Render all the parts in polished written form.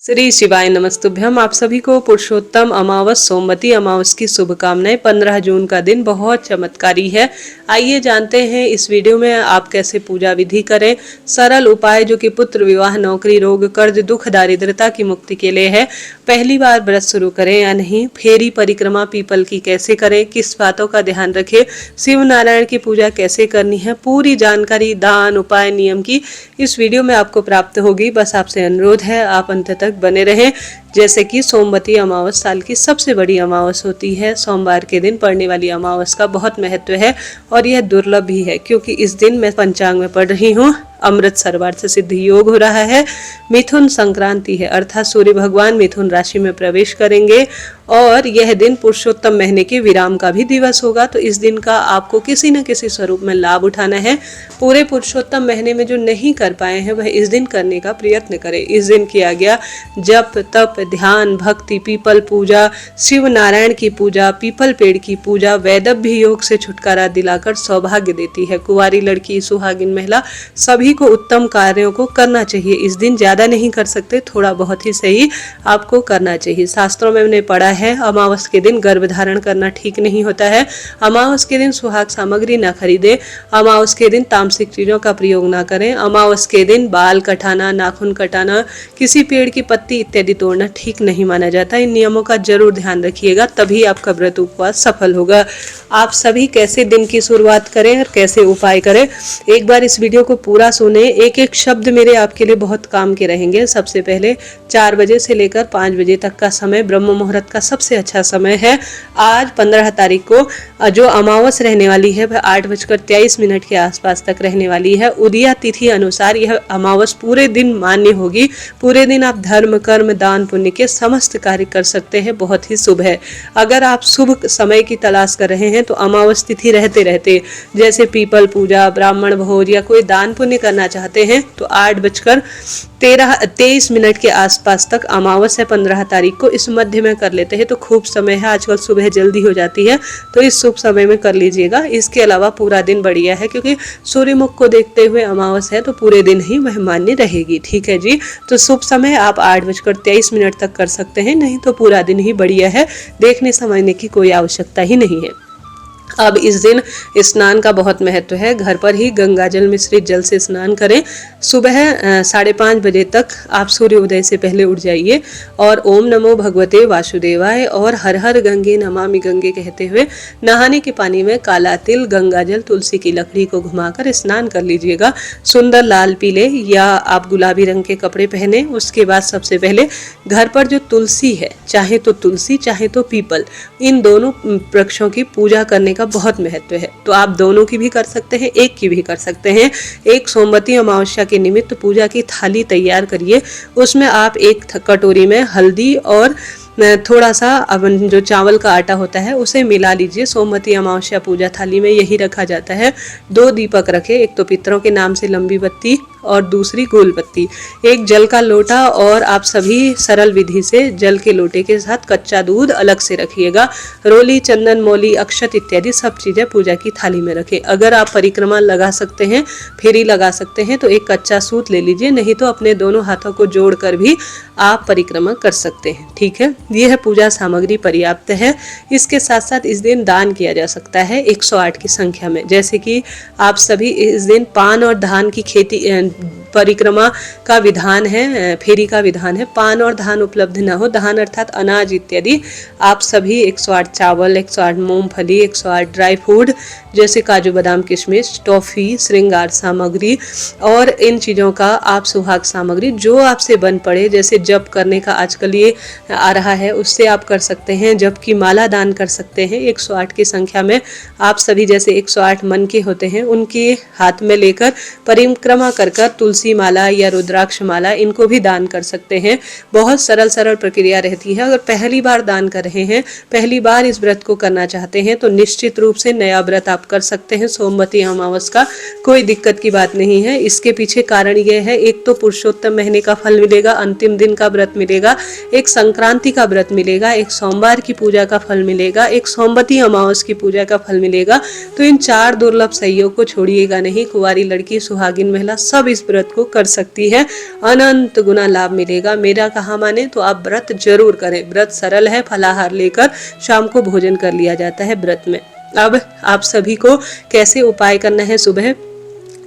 श्री शिवाय नमस्तुभ्यम। आप सभी को पुरुषोत्तम अमावस सोमवती अमावस की शुभकामनाएं। 15 जून का दिन बहुत चमत्कारी है। आइए जानते हैं इस वीडियो में आप कैसे पूजा विधि करें। सरल उपाय जो कि पुत्र विवाह, नौकरी, रोग, कर्ज, दुख, दारिद्रता की मुक्ति के लिए है। पहली बार व्रत शुरू करें या नहीं, फेरी परिक्रमा पीपल की कैसे करें, किस बातों का ध्यान रखें, शिव नारायण की पूजा कैसे करनी है, पूरी जानकारी दान उपाय नियम की इस वीडियो में आपको प्राप्त होगी। बस आपसे अनुरोध है आप अंत तक बने रहें। जैसे कि सोमवती अमावस साल की सबसे बड़ी अमावस होती है। सोमवार के दिन पड़ने वाली अमावस का बहुत महत्व है और यह दुर्लभ भी है, क्योंकि इस दिन मैं पंचांग में पढ़ रही हूँ अमृत सर्वार्थ सिद्धि योग हो रहा है। मिथुन संक्रांति है, अर्थात सूर्य भगवान मिथुन राशि में प्रवेश करेंगे और यह दिन पुरुषोत्तम महीने के विराम का भी दिवस होगा। तो इस दिन का आपको किसी न किसी स्वरूप में लाभ उठाना है। पूरे पुरुषोत्तम महीने में जो नहीं कर पाए हैं वह इस दिन करने का प्रयत्न करें। इस दिन किया गया जप, तप, ध्यान, भक्ति, पीपल पूजा, शिव नारायण की पूजा, पीपल पेड़ की पूजा वैदव्य योग से छुटकारा दिलाकर सौभाग्य देती है। कुंवारी लड़की, सुहागिन महिला सभी को उत्तम कार्यों को करना चाहिए। इस दिन ज्यादा नहीं कर सकते, थोड़ा बहुत ही सही आपको करना चाहिए। शास्त्रों में हमने पढ़ा है अमावस के दिन गर्भ धारण करना ठीक नहीं होता है। अमावस के दिन सुहाग सामग्री न खरीदे। अमावस के दिन तामसिक चीजों का प्रयोग न करें। अमावस के दिन बाल कटाना, नाखून कटाना, किसी पेड़ की पत्ती इत्यादि तोड़ना ठीक नहीं माना जाता। इन नियमों का जरूर ध्यान रखिएगा, तभी आपका व्रत उपवास सफल होगा। आप सभी कैसे दिन की शुरुआत करें और कैसे उपाय करें, एक बार इस वीडियो को पूरा सुने। एक एक शब्द मेरे आपके लिए बहुत काम के रहेंगे। सबसे पहले 4 बजे से लेकर 5 बजे तक का समय ब्रह्म मुहूर्त का सबसे अच्छा समय है। आज 15 तारीख को जो अमावस रहने वाली है वह 8:23 के आसपास तक रहने वाली है। उदया तिथि अनुसार यह अमावस पूरे दिन मान्य होगी। पूरे दिन आप धर्म, कर्म, दान, पुण्य के समस्त कार्य कर सकते हैं। बहुत ही शुभ है। अगर आप शुभ समय की तलाश कर रहे हैं तो अमावस तिथि रहते रहते जैसे पीपल पूजा, ब्राह्मण भोज या कोई दान पुण्य करना चाहते हैं तो 8:23 के आसपास तक अमावस है 15 तारीख को, इस मध्य में कर लेते हैं तो खूब समय है। आजकल सुबह जल्दी हो जाती है तो इस शुभ समय में कर लीजिएगा। इसके अलावा पूरा दिन बढ़िया है, क्योंकि सूर्यमुख को देखते हुए अमावस है तो पूरे दिन ही वह मान्य रहेगी। ठीक है जी। तो शुभ समय आप 8:23 तक कर सकते हैं, नहीं तो पूरा दिन ही बढ़िया है। देखने समझने की कोई आवश्यकता ही नहीं है। अब इस दिन स्नान का बहुत महत्व है। घर पर ही गंगा जल मिश्रित जल से स्नान करें। सुबह 5:30 बजे तक आप सूर्योदय से पहले उठ जाइए और ओम नमो भगवते वासुदेवाय और हर हर गंगे नमामि गंगे कहते हुए नहाने के पानी में काला तिल, गंगा जल, तुलसी की लकड़ी को घुमाकर स्नान कर लीजिएगा। सुंदर लाल, पीले या आप गुलाबी रंग के कपड़े पहने। उसके बाद सबसे पहले घर पर जो तुलसी है, चाहे तो तुलसी चाहे तो पीपल, इन दोनों वृक्षों की पूजा करने का बहुत महत्व है। तो आप दोनों की भी कर सकते हैं, एक की भी कर सकते हैं। एक सोमवती अमावस्या के निमित्त पूजा की थाली तैयार करिए। उसमें आप एक कटोरी में हल्दी और थोड़ा सा जो चावल का आटा होता है उसे मिला लीजिए। सोमवती अमावस्या पूजा थाली में यही रखा जाता है। 2 दीपक रखे, एक तो पितरों के नाम से लंबी बत्ती और दूसरी गोल बत्ती, एक जल का लोटा और आप सभी सरल विधि से जल के लोटे के साथ कच्चा दूध अलग से रखिएगा। रोली, चंदन, मौली, अक्षत इत्यादि सब चीजें पूजा की थाली में रखें। अगर आप परिक्रमा लगा सकते हैं, फेरी लगा सकते हैं तो एक कच्चा सूत ले लीजिए, नहीं तो अपने दोनों हाथों को जोड़कर भी आप परिक्रमा कर सकते हैं। ठीक है, यह पूजा सामग्री पर्याप्त है। इसके साथ साथ इस दिन दान किया जा सकता है 108 की संख्या में। जैसे कि आप सभी इस दिन पान और धान की खेती परिक्रमा का विधान है, फेरी का विधान है। पान और धान उपलब्ध न हो, धान अर्थात अनाज इत्यादि, आप सभी 108 चावल, 108 मूंगफली, 108 ड्राई फ्रूट जैसे काजू बादाम किशमिश, टॉफी, श्रृंगार सामग्री और इन चीज़ों का आप सुहाग सामग्री जो आपसे बन पड़े, जैसे जप करने का आजकल ये आ रहा है उससे आप कर सकते हैं। जप की माला दान कर सकते हैं 108 की संख्या में। आप सभी जैसे 108 मन के होते हैं उनके हाथ में लेकर परिक्रमा कर तुलसी माला या रुद्राक्ष माला इनको भी दान कर सकते हैं। बहुत सरल सरल प्रक्रिया रहती है। अगर पहली बार दान कर रहे हैं, पहली बार इस व्रत को करना चाहते हैं तो निश्चित रूप से नया व्रत आप कर सकते हैं सोमवती अमावस का, कोई दिक्कत की बात नहीं है। इसके पीछे कारण यह है, एक तो पुरुषोत्तम महीने का फल मिलेगा, अंतिम दिन का व्रत मिलेगा, एक संक्रांति का व्रत मिलेगा, एक सोमवार की पूजा का फल मिलेगा, एक सोमवती अमावस की पूजा का फल मिलेगा। तो इन 4 दुर्लभ सहयोग को छोड़िएगा नहीं। कुंवारी लड़की, सुहागिन महिला सब इस व्रत व्रत को कर सकती है, अनंत गुना लाभ मिलेगा। मेरा कहा माने तो आप व्रत जरूर करें। व्रत सरल है, फलाहार लेकर शाम को भोजन कर लिया जाता है व्रत में। अब आप सभी को कैसे उपाय करना है सुबह,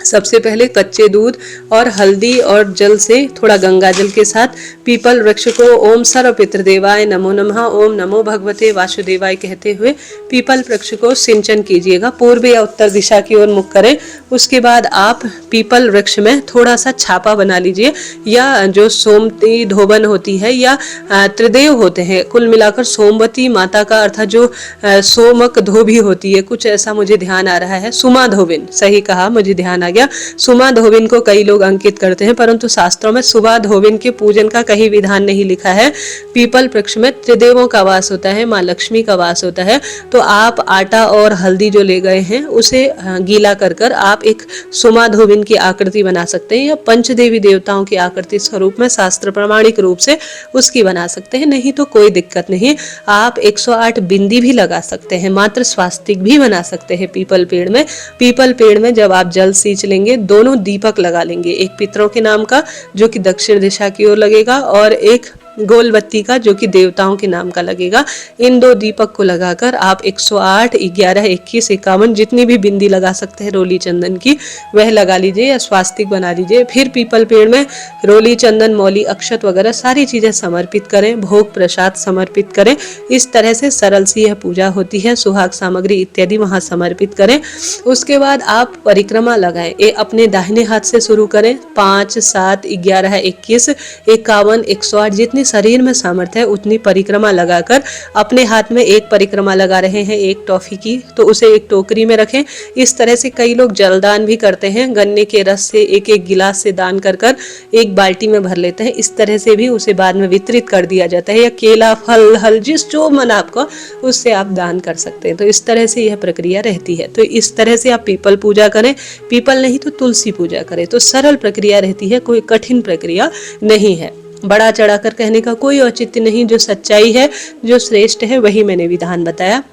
सबसे पहले कच्चे दूध और हल्दी और जल से, थोड़ा गंगा जल के साथ पीपल वृक्ष को ओम सर्व पितृदेवाय नमो नमः, ओम नमो भगवते वासुदेवाय कहते हुए पीपल वृक्ष को सिंचन कीजिएगा। पूर्व या उत्तर दिशा की ओर मुख करें। उसके बाद आप पीपल वृक्ष में थोड़ा सा छापा बना लीजिए, या जो सोमती धोबन होती है या त्रिदेव होते हैं, कुल मिलाकर सोमवती माता का अर्थात जो सोमक धोबी होती है, कुछ ऐसा मुझे ध्यान आ रहा है, सुमा धोबिन, सही कहा, मुझे ध्यान आ गया। सुमा धोबिन को कई लोग अंकित करते हैं, परंतु शास्त्रों में सुबह धोबिन के पूजन का कहीं विधान नहीं लिखा है। पीपल वृक्ष में त्रिदेवों का वास होता है, माँ लक्ष्मी का वास होता है। तो आप आटा और हल्दी जो ले गए हैं उसे गीला कर कर आप एक सुमा धोबिन की आकृति बना सकते हैं, या पंचदेवी देवताओं की आकृति स्वरूप में शास्त्र प्रमाणिक रूप से उसकी बना सकते हैं। नहीं तो कोई दिक्कत नहीं, आप 108 बिंदी भी लगा सकते हैं, मात्र स्वास्तिक भी बना सकते हैं पीपल पेड़ में। पीपल पेड़ में जब आप जल सींच लेंगे, दोनों दीपक लगा लेंगे, एक पितरों के नाम का जो कि दक्षिण दिशा की ओर लगेगा, और एक गोल बत्ती का जो कि देवताओं के नाम का लगेगा। इन दो दीपक को लगाकर आप 108, 11, 21, 51 जितनी भी बिंदी लगा सकते हैं रोली चंदन की, वह लगा लीजिए या स्वास्तिक बना लीजिए। फिर पीपल पेड़ में रोली चंदन, मौली, अक्षत वगैरह सारी चीजें समर्पित करें, भोग प्रसाद समर्पित करें। इस तरह से सरल सी यह पूजा होती है। सुहाग सामग्री इत्यादि वहां समर्पित करें। उसके बाद आप परिक्रमा लगाएं। अपने दाहिने हाथ से शुरू करें, 5, 7, 11, 21, 51, 108 जितनी शरीर में सामर्थ्य है उतनी परिक्रमा लगाकर, अपने हाथ में एक परिक्रमा लगा रहे हैं एक टॉफी की, तो उसे एक टोकरी में रखें। इस तरह से कई लोग जलदान भी करते हैं, गन्ने के रस से एक एक गिलास से दान कर कर एक बाल्टी में भर लेते हैं। इस तरह से भी उसे बाद में वितरित कर दिया जाता है, या केला, फल, हल, जिस जो मन आपको उससे आप दान कर सकते हैं। तो इस तरह से यह प्रक्रिया रहती है। तो इस तरह से आप पीपल पूजा करें, पीपल नहीं तो तुलसी पूजा करें। तो सरल प्रक्रिया रहती है, कोई कठिन प्रक्रिया नहीं है। बड़ा चढ़ाकर कहने का कोई औचित्य नहीं, जो सच्चाई है, जो श्रेष्ठ है, वही मैंने विधान बताया।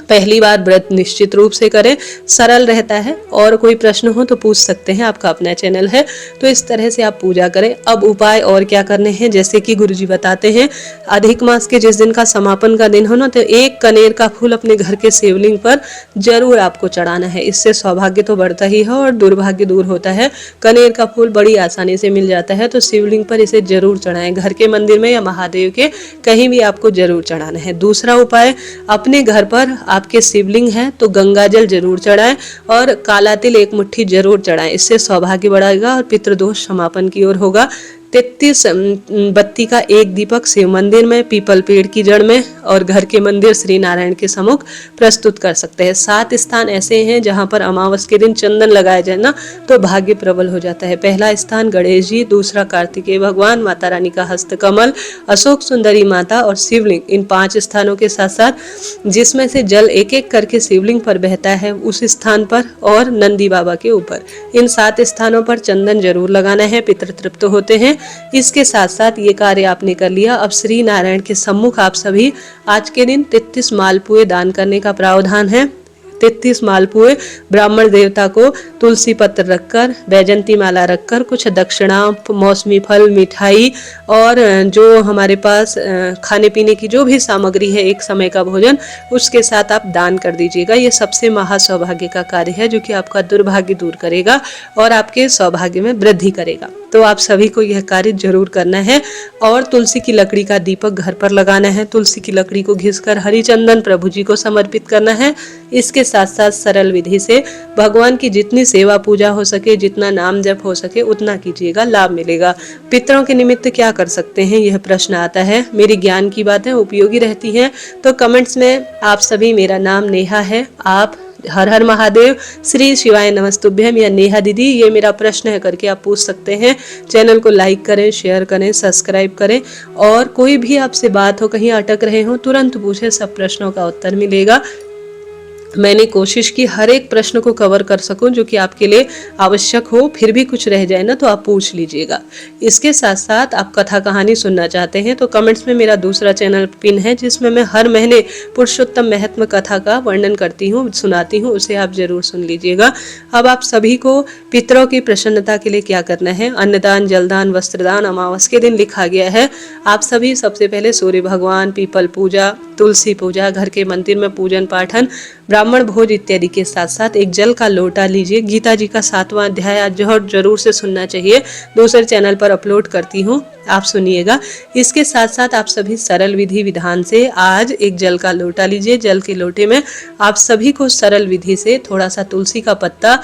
पहली बार व्रत निश्चित रूप से करें, सरल रहता है। और कोई प्रश्न हो तो पूछ सकते हैं, आपका अपना चैनल है। तो इस तरह से आप पूजा करें। अब उपाय और क्या करने हैं, जैसे कि गुरुजी बताते हैं, अधिक मास के जिस दिन का समापन का दिन हो ना, तो एक कनेर का फूल अपने घर के शिवलिंग पर जरूर आपको चढ़ाना है। इससे सौभाग्य तो बढ़ता ही है और दुर्भाग्य दूर होता है। कनेर का फूल बड़ी आसानी से मिल जाता है, तो शिवलिंग पर इसे जरूर चढ़ाएं। घर के मंदिर में या महादेव के कहीं भी आपको जरूर चढ़ाना है। दूसरा उपाय, अपने घर पर आपके शिवलिंग है तो गंगा जल जरूर चढ़ाएं और काला तिल 1 मुट्ठी जरूर चढ़ाएं। इससे सौभाग्य बढ़ेगा और पितृदोष समापन की ओर होगा। 33 बत्ती का एक दीपक शिव मंदिर में, पीपल पेड़ की जड़ में और घर के मंदिर श्री नारायण के सम्मुख प्रस्तुत कर सकते हैं। 7 स्थान ऐसे हैं जहां पर अमावस के दिन चंदन लगाया जाए ना तो भाग्य प्रबल हो जाता है। पहला स्थान गणेश जी, दूसरा कार्तिकेय भगवान, माता रानी का हस्तकमल, अशोक सुंदरी माता और शिवलिंग। इन 5 स्थानों के साथ साथ जिसमें से जल एक एक करके शिवलिंग पर बहता है उस स्थान पर और नंदी बाबा के ऊपर, इन 7 स्थानों पर चंदन जरूर लगाना है। पितृ तृप्त होते हैं। इसके साथ साथ ये कार्य आपने कर लिया। अब श्री नारायण के सम्मुख आप सभी आज के दिन 33 मालपुए दान करने का प्रावधान है। 33 मालपुए ब्राह्मण देवता को तुलसी पत्र रखकर, बैजंती माला रखकर, कुछ दक्षिणा, मौसमी फल, मिठाई और जो हमारे पास खाने पीने की जो भी सामग्री है, एक समय का भोजन, उसके साथ आप दान कर दीजिएगा। ये सबसे महासौभाग्य का कार्य है जो कि आपका दुर्भाग्य दूर करेगा और आपके सौभाग्य में वृद्धि करेगा। तो आप सभी को यह कार्य जरूर करना है। और तुलसी की लकड़ी का दीपक घर पर लगाना है। तुलसी की लकड़ी को घिसकर हरिचंदन प्रभु जी को समर्पित करना है। इसके साथ साथ सरल विधि से भगवान की जितनी सेवा पूजा हो सके, जितना नाम जप हो सके उतना कीजिएगा, लाभ मिलेगा। पितरों के निमित्त क्या कर सकते हैं, यह प्रश्न आता है। मेरी ज्ञान की बातें उपयोगी रहती हैं तो कमेंट्स में आप सभी, मेरा नाम नेहा है, आप हर हर महादेव, श्री शिवाय नमस्तुभ्यम या नेहा दीदी, ये मेरा प्रश्न है करके आप पूछ सकते हैं। चैनल को लाइक करें, शेयर करें, सब्सक्राइब करें और कोई भी आपसे बात हो, कहीं अटक रहे हो, तुरंत पूछे, सब प्रश्नों का उत्तर मिलेगा। मैंने कोशिश की हर एक प्रश्न को कवर कर सकूं जो कि आपके लिए आवश्यक हो। फिर भी कुछ रह जाए ना तो आप पूछ लीजिएगा। इसके साथ साथ आप कथा कहानी सुनना चाहते हैं तो कमेंट्स में मेरा दूसरा चैनल पिन है जिसमें मैं हर महीने पुरुषोत्तम महत्व कथा का वर्णन करती हूँ, सुनाती हूँ, उसे आप जरूर सुन लीजिएगा। अब आप सभी को पितरों की प्रसन्नता के लिए क्या करना है, अन्नदान, जलदान, वस्त्रदान अमावस के दिन लिखा गया है। आप सभी सबसे पहले सूर्य भगवान, पीपल पूजा, तुलसी पूजा, घर के मंदिर में पूजन पाठन, ब्राह्मण भोज इत्यादि के साथ साथ एक जल का लोटा लीजिए। गीता जी का 7वां अध्याय आज जरूर से सुनना चाहिए, दूसरे चैनल पर अपलोड करती हूँ, आप सुनिएगा। इसके साथ साथ आप सभी सरल विधि विधान से आज एक जल का लोटा लीजिए। जल के लोटे में आप सभी को सरल विधि से थोड़ा सा तुलसी का पत्ता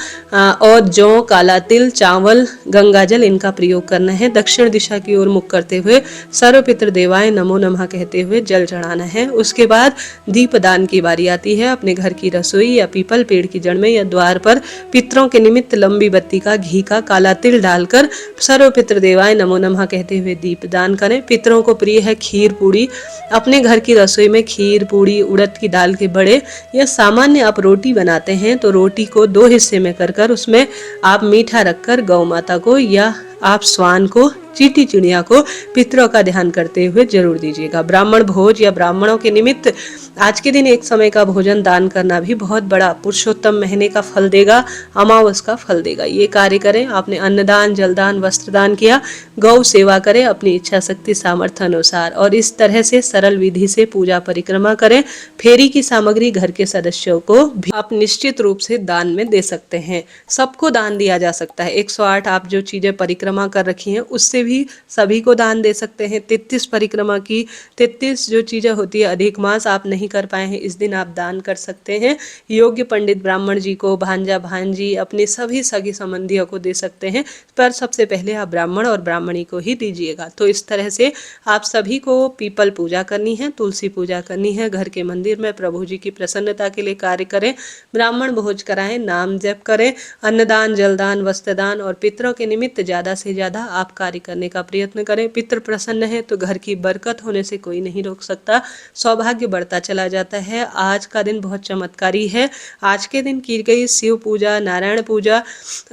और जौ, काला तिल, चावल, गंगा जल इनका प्रयोग करना है। दक्षिण दिशा की ओर मुख करते हुए सर्व पितृ देवाय नमो नमः कहते हुए जल चढ़ाना है। उसके बाद दीपदान की बारी आती है। अपने घर की रसोई या पीपल पेड़ की जड़ में या द्वार पर पितरों के निमित्त लंबी बत्ती का घी का काला तिल डालकर सर्व पितृ देवाय नमो नमः कहते हुए दीप दान करें। पितरों को प्रिय है खीर पूड़ी। अपने घर की रसोई में खीर पूड़ी, उड़द की दाल के बड़े या सामान्य आप रोटी बनाते हैं तो रोटी को 2 हिस्से में कर उसमें आप मीठा रखकर गौ माता को या आप स्वान को, चींटी चिड़िया को पितरों का ध्यान करते हुए जरूर दीजिएगा। ब्राह्मण भोज या ब्राह्मणों के निमित्त आज के दिन एक समय का भोजन दान करना भी बहुत बड़ा पुरुषोत्तम महीने का फल देगा, अमावस का फल देगा। ये कार्य करें। आपने अन्नदान, जलदान, वस्त्रदान किया, गौ सेवा करें अपनी इच्छा शक्ति सामर्थ्य अनुसार और इस तरह से सरल विधि से पूजा परिक्रमा करें। फेरी की सामग्री घर के सदस्यों को भी आप निश्चित रूप से दान में दे सकते हैं। सबको दान दिया जा सकता है। 108 आप जो चीजें परिक्रमा कर रखी हैं उससे भी सभी को दान दे सकते हैं। 33 परिक्रमा की 33 जो चीजें होती है, अधिक मास आप नहीं कर पाए हैं, इस दिन आप दान कर सकते हैं। योग्य पंडित ब्राह्मण जी को, भांजा भांजी, अपने सभी सगी संबंधियों को दे सकते हैं, पर सबसे पहले आप ब्राह्मण और ब्राह्मणी को ही दीजिएगा। तो इस तरह से आप सभी को पीपल पूजा करनी है, तुलसी पूजा करनी है, घर के मंदिर में प्रभु जी की प्रसन्नता के लिए कार्य करें, ब्राह्मण भोज कराएं, नाम जप करें, अन्नदान, जलदान, वस्त्रदान और पितरों के निमित्त ज्यादा से ज्यादा आप कार्य करने का प्रयत्न करें। पितृ प्रसन्न है तो घर की बरकत होने से कोई नहीं रोक सकता, सौभाग्य बढ़ता चला जाता है। आज का दिन बहुत चमत्कारी है। आज के दिन की गई शिव पूजा, नारायण पूजा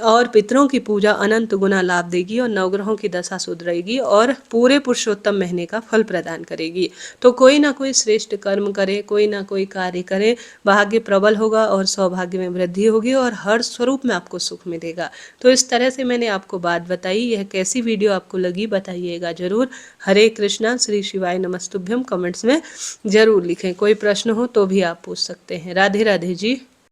और पितरों की पूजा अनंत गुना लाभ देगी और नवग्रहों की दशा सुधरेगी और पूरे पुरुषोत्तम महीने का फल प्रदान करेगी। तो कोई ना कोई श्रेष्ठ कर्म करे, कोई ना कोई कार्य करे, भाग्य प्रबल होगा और सौभाग्य में वृद्धि होगी और हर स्वरूप में आपको सुख मिलेगा। तो इस तरह से मैंने आपको बात बताई। यह कैसी वीडियो आपको लगी बताइएगा जरूर। हरे कृष्णा, श्री शिवाय नमस्तुभ्यम कमेंट्स में जरूर लिखें। कोई प्रश्न हो तो भी आप पूछ सकते हैं। राधे राधे जी।